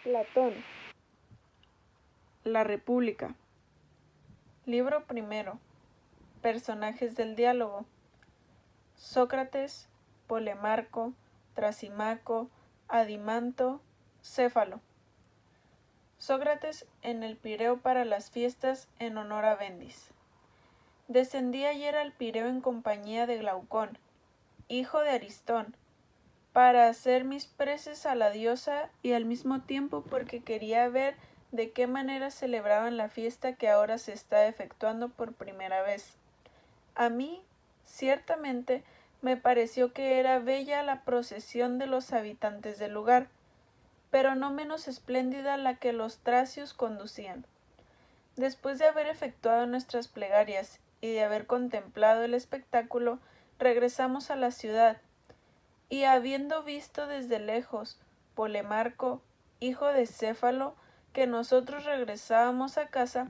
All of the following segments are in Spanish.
Platón. La República. Libro primero. Personajes del diálogo. Sócrates, Polemarco, Trasimaco, Adimanto, Céfalo. Sócrates en el Pireo para las fiestas en honor a Bendis. Descendí ayer al Pireo en compañía de Glaucón, hijo de Aristón, para hacer mis preces a la diosa y al mismo tiempo porque quería ver de qué manera celebraban la fiesta que ahora se está efectuando por primera vez. A mí, ciertamente, me pareció que era bella la procesión de los habitantes del lugar, pero no menos espléndida la que los tracios conducían. Después de haber efectuado nuestras plegarias y de haber contemplado el espectáculo, regresamos a la ciudad, y habiendo visto desde lejos Polemarco, hijo de Céfalo, que nosotros regresábamos a casa,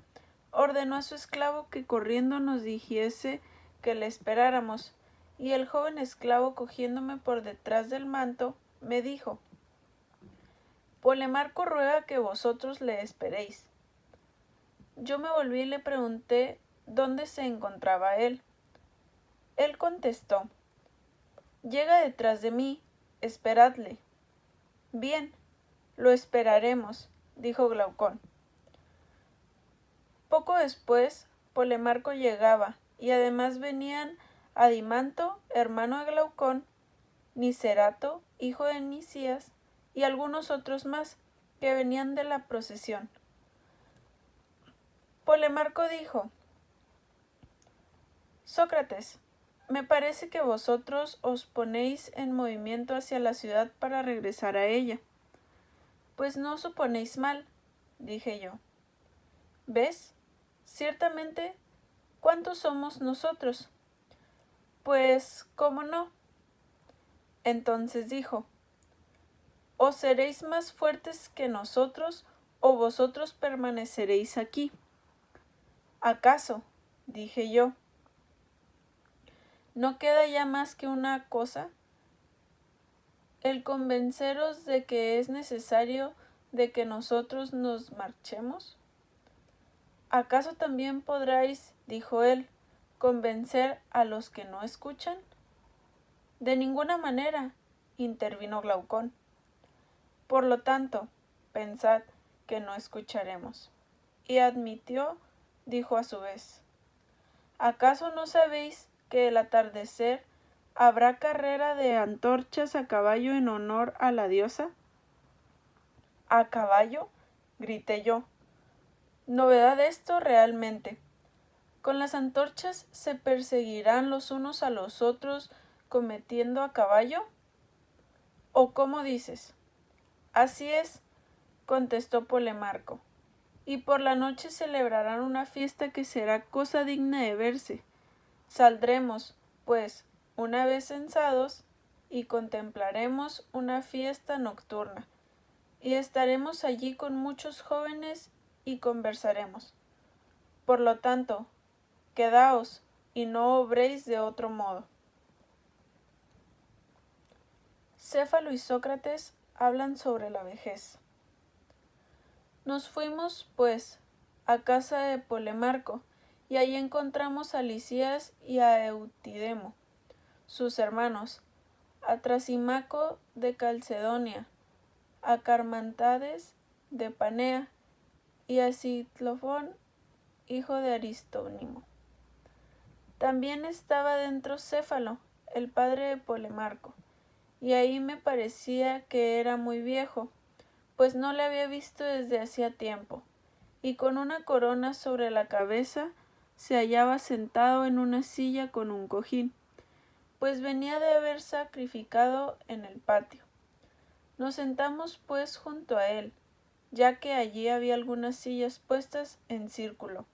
ordenó a su esclavo que corriendo nos dijese que le esperáramos, y el joven esclavo, cogiéndome por detrás del manto, me dijo: Polemarco ruega que vosotros le esperéis. Yo me volví y le pregunté dónde se encontraba él. Él contestó: llega detrás de mí, esperadle. Bien, lo esperaremos, dijo Glaucón. Poco después, Polemarco llegaba, y además venían Adimanto, hermano de Glaucón, Nicerato, hijo de Nicías, y algunos otros más, que venían de la procesión. Polemarco dijo: Sócrates, me parece que vosotros os ponéis en movimiento hacia la ciudad para regresar a ella. Pues no suponéis mal, dije yo. ¿Ves? Ciertamente, ¿cuántos somos nosotros? Pues, ¿cómo no? Entonces dijo: ¿o seréis más fuertes que nosotros, o vosotros permaneceréis aquí? ¿Acaso? Dije yo. ¿No queda ya más que una cosa? El convenceros de que es necesario de que nosotros nos marchemos. ¿Acaso también podráis, dijo él, convencer a los que no escuchan? De ninguna manera, intervino Glaucón. Por lo tanto, pensad que no escucharemos. Y admitió, dijo a su vez: ¿acaso no sabéis que el atardecer habrá carrera de antorchas a caballo en honor a la diosa? ¿A caballo? Grité yo. Novedad esto realmente. ¿Con las antorchas se perseguirán los unos a los otros cometiendo a caballo? ¿O cómo dices? Así es, contestó Polemarco, y por la noche celebrarán una fiesta que será cosa digna de verse. Saldremos, pues, una vez censados, y contemplaremos una fiesta nocturna, y estaremos allí con muchos jóvenes y conversaremos. Por lo tanto, quedaos y no obréis de otro modo. Céfalo y Sócrates hablan sobre la vejez. Nos fuimos, pues, a casa de Polemarco, y allí encontramos a Licías y a Eutidemo, sus hermanos, a Trasimaco de Calcedonia, a Carmantades de Panea, y a Ciclofón, hijo de Aristónimo. También estaba dentro Céfalo, el padre de Polemarco, y ahí me parecía que era muy viejo, pues no le había visto desde hacía tiempo, y con una corona sobre la cabeza se hallaba sentado en una silla con un cojín, pues venía de haber sacrificado en el patio. Nos sentamos pues junto a él, ya que allí había algunas sillas puestas en círculo.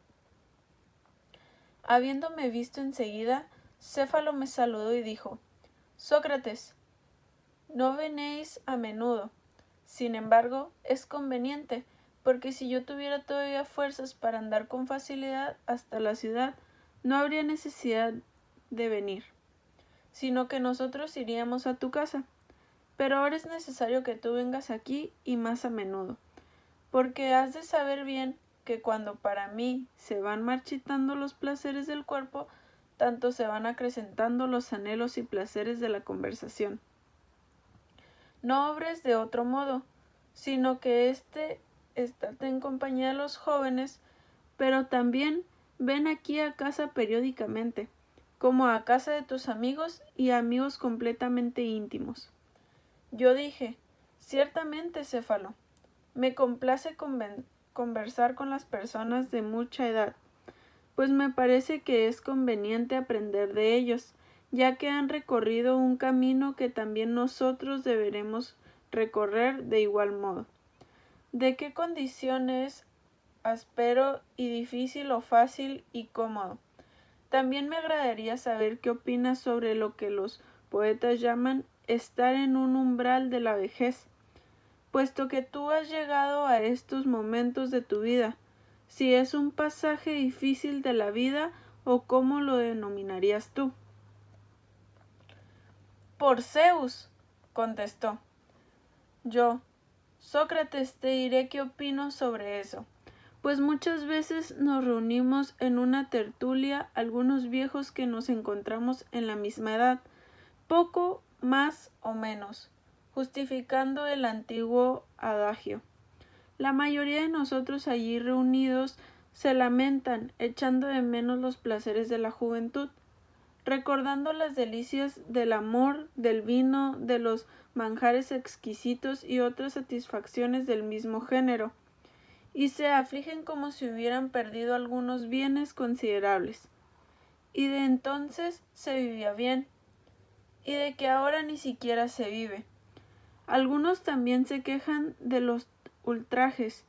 Habiéndome visto enseguida, Céfalo me saludó y dijo: Sócrates, no venéis a menudo. Sin embargo, es conveniente, porque si yo tuviera todavía fuerzas para andar con facilidad hasta la ciudad, no habría necesidad de venir, sino que nosotros iríamos a tu casa. Pero ahora es necesario que tú vengas aquí y más a menudo, porque has de saber bien que cuando para mí se van marchitando los placeres del cuerpo, tanto se van acrecentando los anhelos y placeres de la conversación. No obres de otro modo, sino que estate en compañía de los jóvenes, pero también ven aquí a casa periódicamente, como a casa de tus amigos y amigos completamente íntimos. Yo dije, ciertamente, Céfalo, me complace conversar con las personas de mucha edad, pues me parece que es conveniente aprender de ellos, ya que han recorrido un camino que también nosotros deberemos recorrer de igual modo. ¿De qué condición es áspero y difícil o fácil y cómodo? También me agradaría saber qué opinas sobre lo que los poetas llaman estar en un umbral de la vejez, puesto que tú has llegado a estos momentos de tu vida, si es un pasaje difícil de la vida o cómo lo denominarías tú. Por Zeus, contestó. Yo, Sócrates, te diré qué opino sobre eso, pues muchas veces nos reunimos en una tertulia algunos viejos que nos encontramos en la misma edad, poco más o menos, justificando el antiguo adagio. La mayoría de nosotros allí reunidos se lamentan, echando de menos los placeres de la juventud, recordando las delicias del amor, del vino, de los manjares exquisitos y otras satisfacciones del mismo género, y se afligen como si hubieran perdido algunos bienes considerables. Y de entonces se vivía bien, y de que ahora ni siquiera se vive. Algunos también se quejan de los ultrajes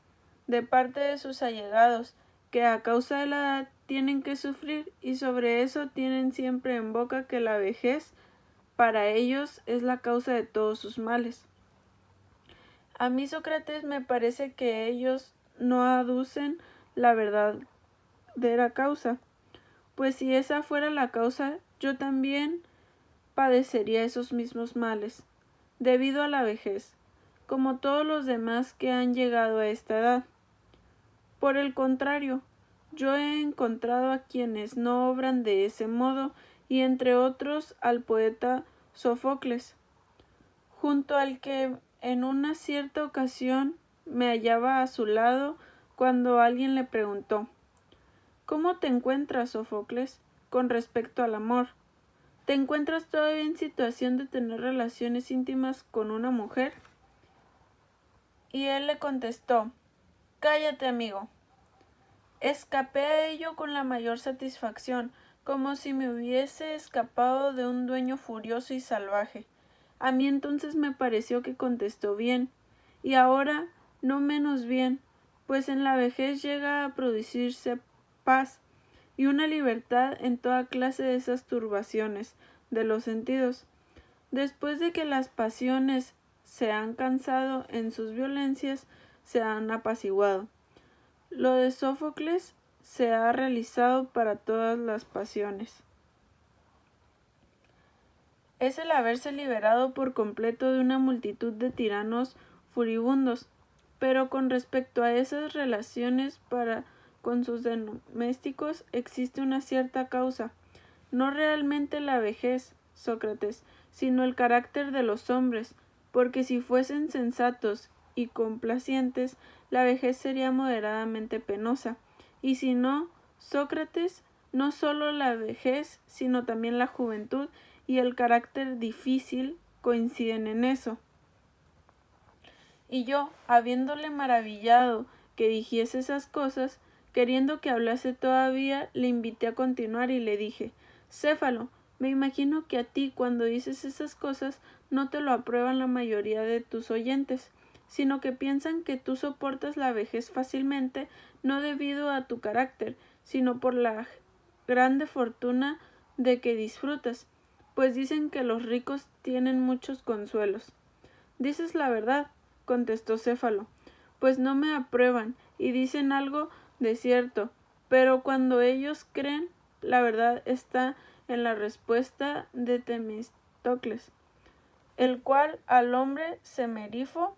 de parte de sus allegados, que a causa de la edad tienen que sufrir, y sobre eso tienen siempre en boca que la vejez para ellos es la causa de todos sus males. A mí, Sócrates, me parece que ellos no aducen la verdadera causa, pues si esa fuera la causa, yo también padecería esos mismos males, debido a la vejez, como todos los demás que han llegado a esta edad. Por el contrario, yo he encontrado a quienes no obran de ese modo, y entre otros al poeta Sófocles, junto al que en una cierta ocasión me hallaba a su lado cuando alguien le preguntó: ¿Cómo te encuentras, Sófocles, con respecto al amor? ¿Te encuentras todavía en situación de tener relaciones íntimas con una mujer? Y él le contestó: Cállate, amigo. Escapé a ello con la mayor satisfacción, como si me hubiese escapado de un dueño furioso y salvaje. A mí entonces me pareció que contestó bien, y ahora no menos bien, pues en la vejez llega a producirse paz y una libertad en toda clase de esas turbaciones de los sentidos. Después de que las pasiones se han cansado en sus violencias, se han apaciguado. Lo de Sófocles se ha realizado para todas las pasiones. Es el haberse liberado por completo de una multitud de tiranos furibundos, pero con respecto a esas relaciones para con sus domésticos existe una cierta causa, no realmente la vejez, Sócrates, sino el carácter de los hombres, porque si fuesen sensatos y complacientes, la vejez sería moderadamente penosa, y si no, Sócrates, no sólo la vejez, sino también la juventud y el carácter difícil coinciden en eso. Y yo, habiéndole maravillado que dijese esas cosas, queriendo que hablase todavía, le invité a continuar y le dije: Céfalo, me imagino que a ti, cuando dices esas cosas, no te lo aprueban la mayoría de tus oyentes, sino que piensan que tú soportas la vejez fácilmente, no debido a tu carácter, sino por la grande fortuna de que disfrutas, pues dicen que los ricos tienen muchos consuelos. Dices la verdad, contestó Céfalo, pues no me aprueban y dicen algo de cierto, pero cuando ellos creen, la verdad está en la respuesta de Temístocles, el cual al hombre semerifo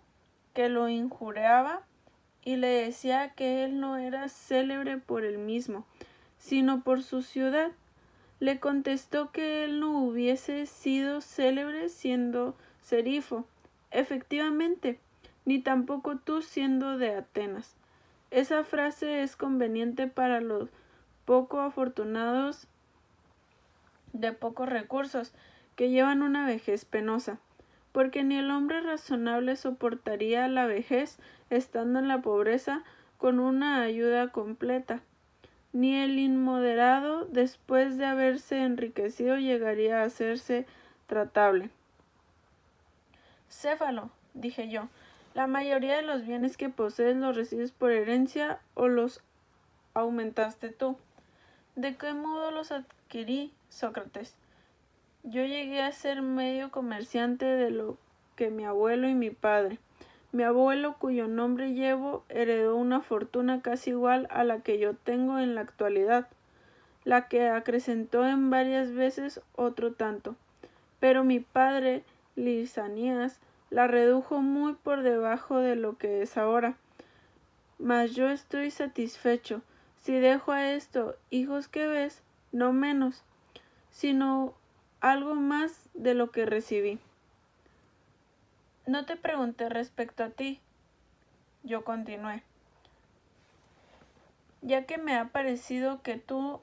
que lo injuriaba y le decía que él no era célebre por él mismo, sino por su ciudad. Le contestó que él no hubiese sido célebre siendo serifo, efectivamente, ni tampoco tú siendo de Atenas. Esa frase es conveniente para los poco afortunados de pocos recursos, que llevan una vejez penosa, porque ni el hombre razonable soportaría la vejez estando en la pobreza con una ayuda completa, ni el inmoderado después de haberse enriquecido llegaría a hacerse tratable. Céfalo, dije yo, la mayoría de los bienes que posees los recibes por herencia o los aumentaste tú. ¿De qué modo los adquirí, Sócrates? Yo llegué a ser medio comerciante de lo que mi abuelo y mi padre. Mi abuelo, cuyo nombre llevo, heredó una fortuna casi igual a la que yo tengo en la actualidad, la que acrecentó en varias veces otro tanto. Pero mi padre, Lisanías, la redujo muy por debajo de lo que es ahora. Mas yo estoy satisfecho, si dejo a esto hijos que ves, no menos, sino algo más de lo que recibí. No te pregunté respecto a ti, yo continué, ya que me ha parecido que tú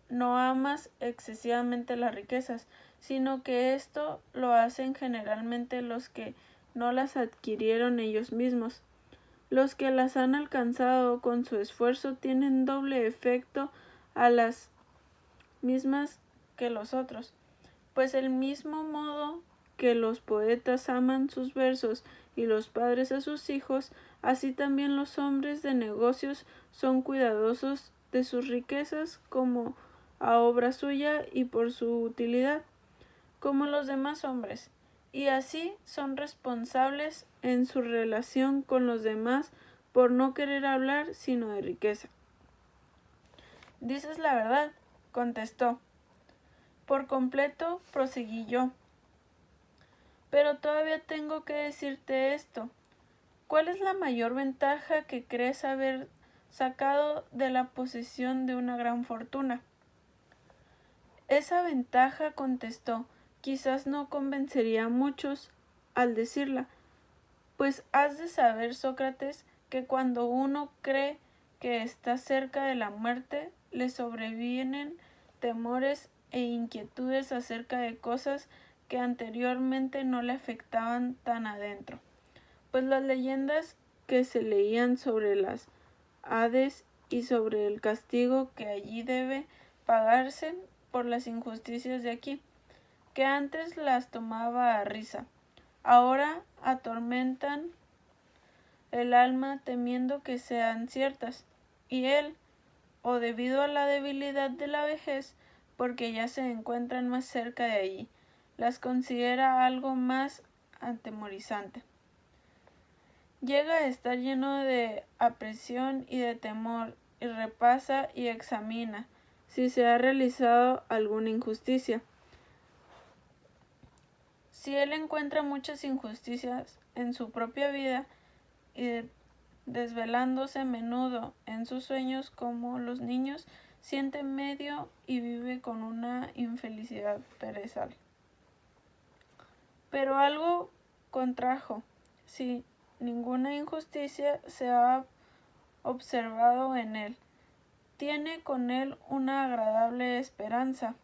no amas excesivamente las riquezas, sino que esto lo hacen generalmente los que no las adquirieron ellos mismos. Los que las han alcanzado con su esfuerzo tienen doble efecto a las mismas que los otros, pues el mismo modo que los poetas aman sus versos y los padres a sus hijos, así también los hombres de negocios son cuidadosos de sus riquezas como a obra suya y por su utilidad, como los demás hombres, y así son responsables en su relación con los demás por no querer hablar sino de riqueza. Dices la verdad, contestó. Por completo, proseguí yo. Pero todavía tengo que decirte esto. ¿Cuál es la mayor ventaja que crees haber sacado de la posesión de una gran fortuna? Esa ventaja, contestó, quizás no convencería a muchos al decirla, pues has de saber, Sócrates, que cuando uno cree que está cerca de la muerte, le sobrevienen temores e inquietudes acerca de cosas que anteriormente no le afectaban tan adentro, pues las leyendas que se leían sobre las Hades y sobre el castigo que allí debe pagarse por las injusticias de aquí, que antes las tomaba a risa, ahora atormentan el alma temiendo que sean ciertas, y él, o debido a la debilidad de la vejez, porque ya se encuentran más cerca de allí, las considera algo más atemorizante. Llega a estar lleno de apresión y de temor, y repasa y examina si se ha realizado alguna injusticia. Si él encuentra muchas injusticias en su propia vida y desvelándose a menudo en sus sueños como los niños, siente medio y vive con una infelicidad perezal. Pero algo contrajo, si ninguna injusticia se ha observado en él. Tiene con él una agradable esperanza,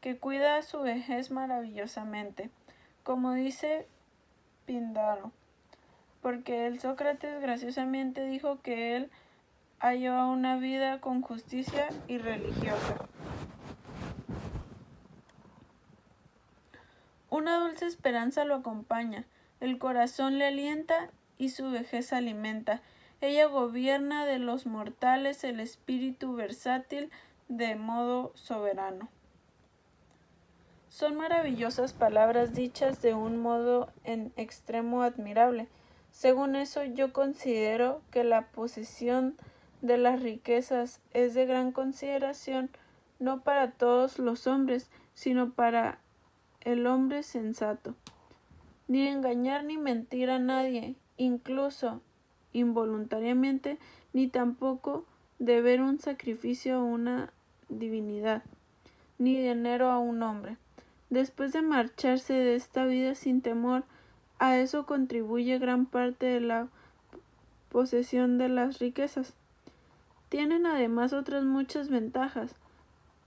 que cuida a su vejez maravillosamente, como dice Píndaro, porque el Sócrates graciosamente dijo que él ha llevado una vida con justicia y religiosa. Una dulce esperanza lo acompaña, el corazón le alienta y su vejez alimenta. Ella gobierna de los mortales el espíritu versátil de modo soberano. Son maravillosas palabras dichas de un modo en extremo admirable. Según eso, yo considero que la posesión de las riquezas es de gran consideración, no para todos los hombres, sino para el hombre sensato. Ni engañar ni mentir a nadie, incluso involuntariamente, ni tampoco deber un sacrificio a una divinidad, ni dinero a un hombre. Después de marcharse de esta vida sin temor, a eso contribuye gran parte de la posesión de las riquezas. Tienen además otras muchas ventajas,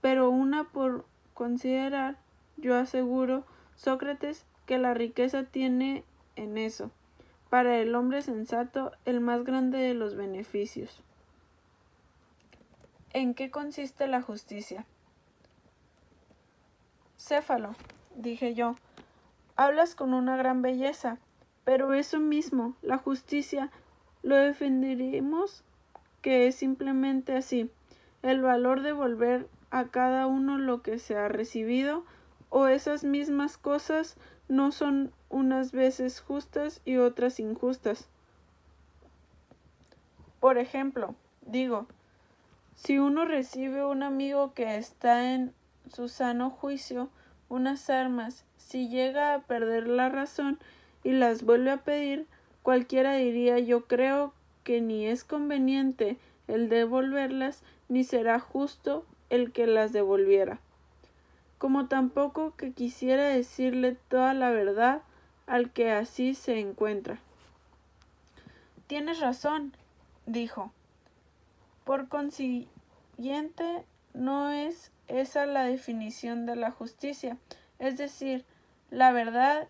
pero una por considerar, yo aseguro, Sócrates, que la riqueza tiene en eso, para el hombre sensato, el más grande de los beneficios. ¿En qué consiste la justicia? Céfalo, dije yo, hablas con una gran belleza, pero eso mismo, la justicia, lo defenderemos que es simplemente así, el valor de devolver a cada uno lo que se ha recibido, o esas mismas cosas no son unas veces justas y otras injustas. Por ejemplo, digo, si uno recibe un amigo que está en su sano juicio unas armas, si llega a perder la razón y las vuelve a pedir, cualquiera diría, yo creo que ni es conveniente el devolverlas, ni será justo el que las devolviera. Como tampoco que quisiera decirle toda la verdad al que así se encuentra. Tienes razón, dijo. Por consiguiente, no es esa la definición de la justicia, es decir, la verdad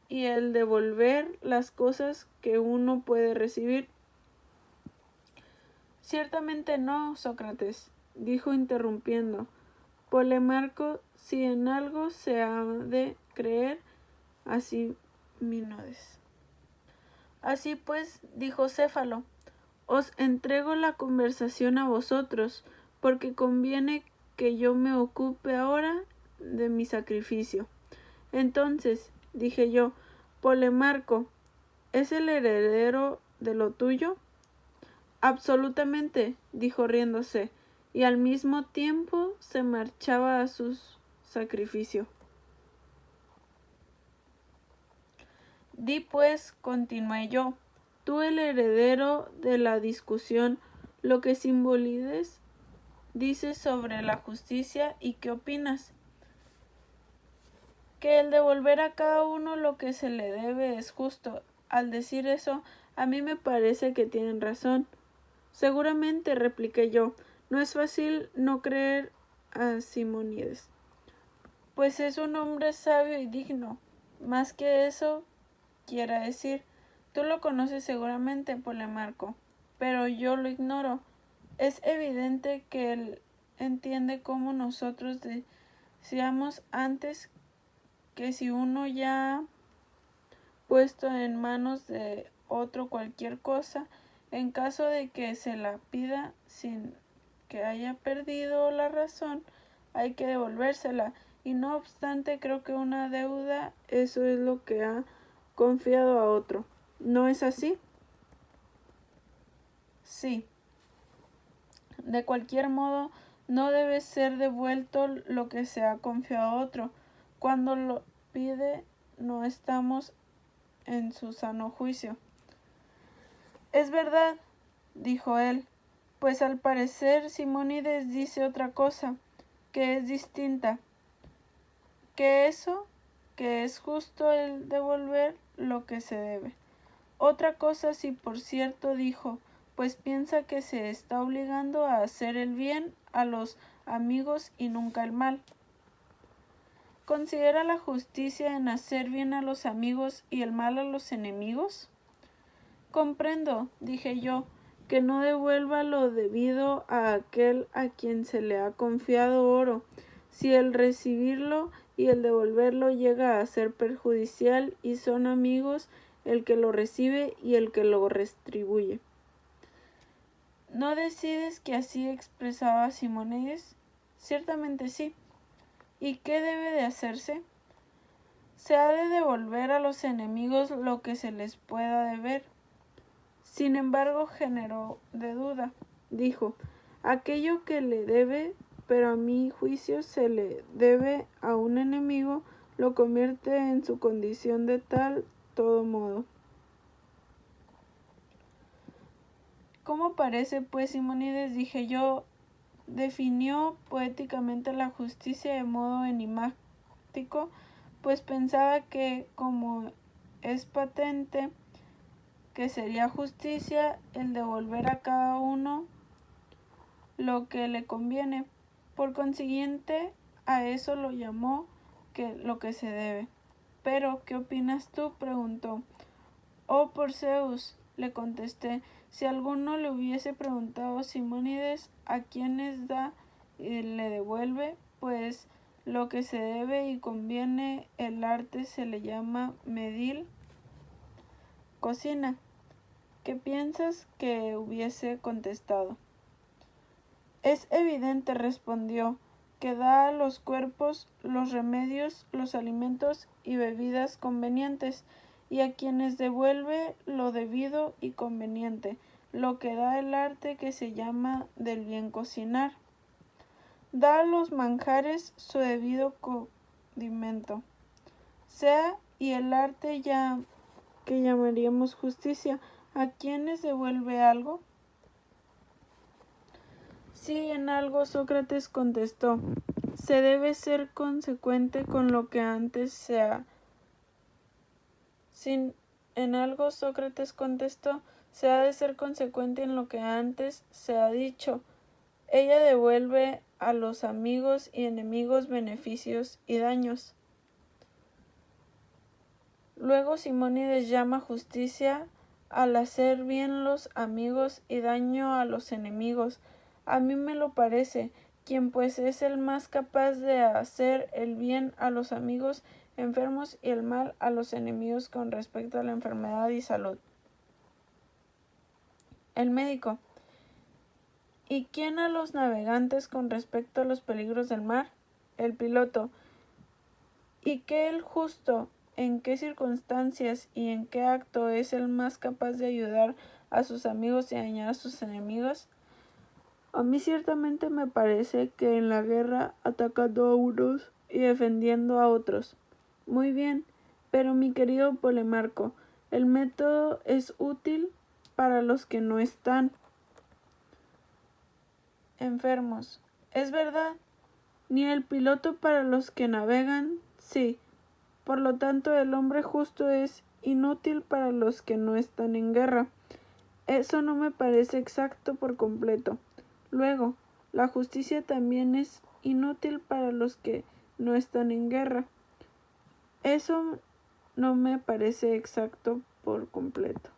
y el devolver las cosas que uno puede recibir. Ciertamente no, Sócrates, dijo interrumpiendo. Polemarco, si en algo se ha de creer, así Minodes. Así pues, dijo Céfalo, os entrego la conversación a vosotros, porque conviene que yo me ocupe ahora de mi sacrificio. Entonces, dije yo, Polemarco, ¿es el heredero de lo tuyo? Absolutamente, dijo riéndose, y al mismo tiempo se marchaba a su sacrificio. Di pues, continué yo, tú el heredero de la discusión, lo que Simbolides dice sobre la justicia y qué opinas. Que el devolver a cada uno lo que se le debe es justo. Al decir eso, a mí me parece que tienen razón. Seguramente, repliqué yo, no es fácil no creer a Simónides, pues es un hombre sabio y digno. Más que eso, quiera decir, tú lo conoces seguramente, Polemarco, pero yo lo ignoro. Es evidente que él entiende como nosotros decíamos antes que si uno ya ha puesto en manos de otro cualquier cosa, en caso de que se la pida sin que haya perdido la razón, hay que devolvérsela. Y no obstante, creo que una deuda, eso es lo que ha confiado a otro. ¿No es así? Sí. De cualquier modo, no debe ser devuelto lo que se ha confiado a otro. Cuando lo pide, no estamos en su sano juicio. Es verdad, dijo él, pues al parecer Simónides dice otra cosa, que es distinta, que eso, que es justo el devolver lo que se debe. Otra cosa sí, por cierto, dijo, pues piensa que se está obligando a hacer el bien a los amigos y nunca el mal. ¿Considera la justicia en hacer bien a los amigos y el mal a los enemigos? Comprendo, dije yo, que no devuelva lo debido a aquel a quien se le ha confiado oro, si el recibirlo y el devolverlo llega a ser perjudicial y son amigos el que lo recibe y el que lo retribuye. ¿No decides que así expresaba Simónides? Ciertamente sí. ¿Y qué debe de hacerse? Se ha de devolver a los enemigos lo que se les pueda deber. Sin embargo, generó de duda. Dijo, aquello que le debe, pero a mi juicio se le debe a un enemigo, lo convierte en su condición de tal todo modo. ¿Cómo parece, pues, Simónides, dije yo, definió poéticamente la justicia de modo enigmático, pues pensaba que, como es patente que sería justicia el devolver a cada uno lo que le conviene, por consiguiente a eso lo llamó lo que se debe. Pero, ¿qué opinas tú?, preguntó. Oh, por Zeus, le contesté, si alguno le hubiese preguntado Simónides a quienes da y le devuelve, pues lo que se debe y conviene, el arte se le llama medir, cocina. ¿Qué piensas que hubiese contestado? Es evidente, respondió, que da a los cuerpos los remedios, los alimentos y bebidas convenientes, y a quienes devuelve lo debido y conveniente, lo que da el arte que se llama del bien cocinar. Da a los manjares su debido condimento, sea y el arte ya que llamaríamos justicia, a quienes devuelve algo. Sí, en algo, Sócrates contestó, se debe ser consecuente con lo que antes se ha. En algo, Sócrates contestó, se ha de ser consecuente en lo que antes se ha dicho. Ella devuelve a los amigos y enemigos beneficios y daños. Luego Simónides llama justicia al hacer bien los amigos y daño a los enemigos. A mí me lo parece, quien pues es el más capaz de hacer el bien a los amigos enfermos y el mal a los enemigos con respecto a la enfermedad y salud. El médico. ¿Y quién a los navegantes con respecto a los peligros del mar? El piloto. ¿Y qué el justo? ¿En qué circunstancias y en qué acto es el más capaz de ayudar a sus amigos y dañar a sus enemigos? A mí ciertamente me parece que en la guerra atacando a unos y defendiendo a otros. Muy bien, pero mi querido Polemarco, el método es útil para los que no están enfermos. ¿Es verdad? Ni el piloto para los que navegan, sí. Por lo tanto, el hombre justo es inútil para los que no están en guerra. Eso no me parece exacto por completo. Luego, la justicia también es inútil para los que no están en guerra. Eso no me parece exacto por completo.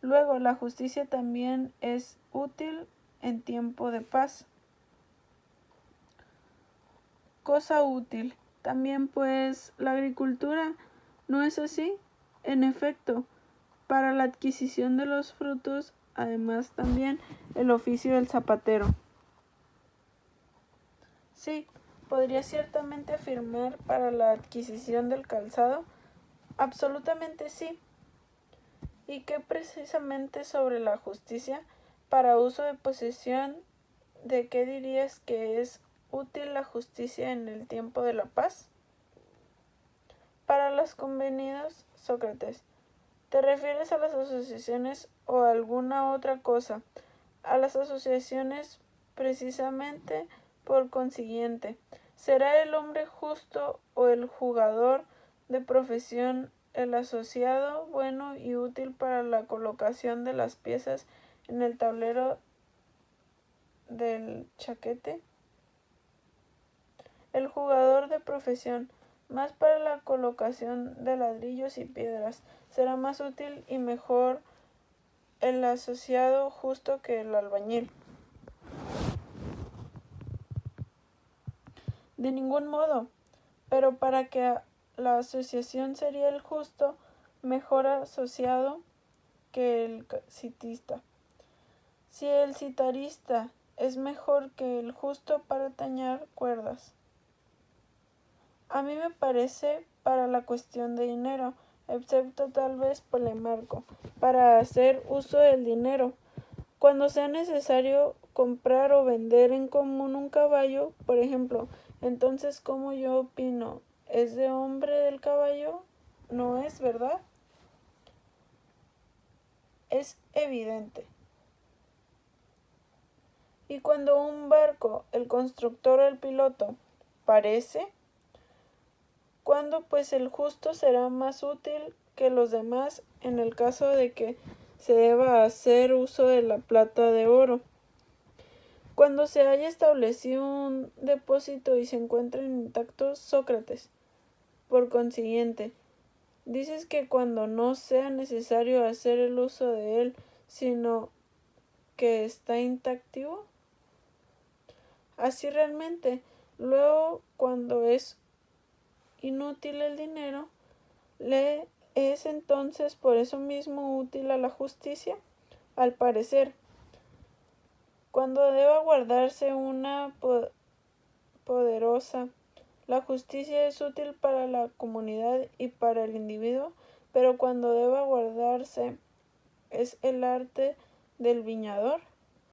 Luego, la justicia también es útil en tiempo de paz. Cosa útil. También pues la agricultura, ¿no es así? En efecto, para la adquisición de los frutos, además también el oficio del zapatero. Sí, podría ciertamente afirmar para la adquisición del calzado, absolutamente sí. ¿Y qué precisamente sobre la justicia para uso de posesión? ¿De qué dirías que es útil la justicia en el tiempo de la paz? Para los convenidos, Sócrates. ¿Te refieres a las asociaciones o a alguna otra cosa? A las asociaciones precisamente. Por consiguiente, ¿será el hombre justo o el jugador de profesión el asociado bueno y útil para la colocación de las piezas en el tablero del chaquete? El jugador de profesión, más para la colocación de ladrillos y piedras, será más útil y mejor el asociado justo que el albañil. De ningún modo, pero para que la asociación sería el justo, mejor asociado que el citista. Si el citarista es mejor que el justo para tañer cuerdas. A mí me parece para la cuestión de dinero, excepto tal vez Polemarco, para hacer uso del dinero. Cuando sea necesario comprar o vender en común un caballo, por ejemplo, entonces, como yo opino, ¿es de hombre del caballo? ¿No es verdad? Es evidente. Y cuando un barco, el constructor o el piloto, parece, cuando pues el justo será más útil que los demás en el caso de que se deba hacer uso de la plata de oro. Cuando se haya establecido un depósito y se encuentren intactos, Sócrates, por consiguiente, dices que cuando no sea necesario hacer el uso de él, sino que está intactivo. Así realmente, luego cuando es inútil el dinero, ¿le es entonces por eso mismo útil a la justicia? Al parecer, cuando deba guardarse una poderosa, la justicia es útil para la comunidad y para el individuo, pero cuando deba guardarse es el arte del viñador,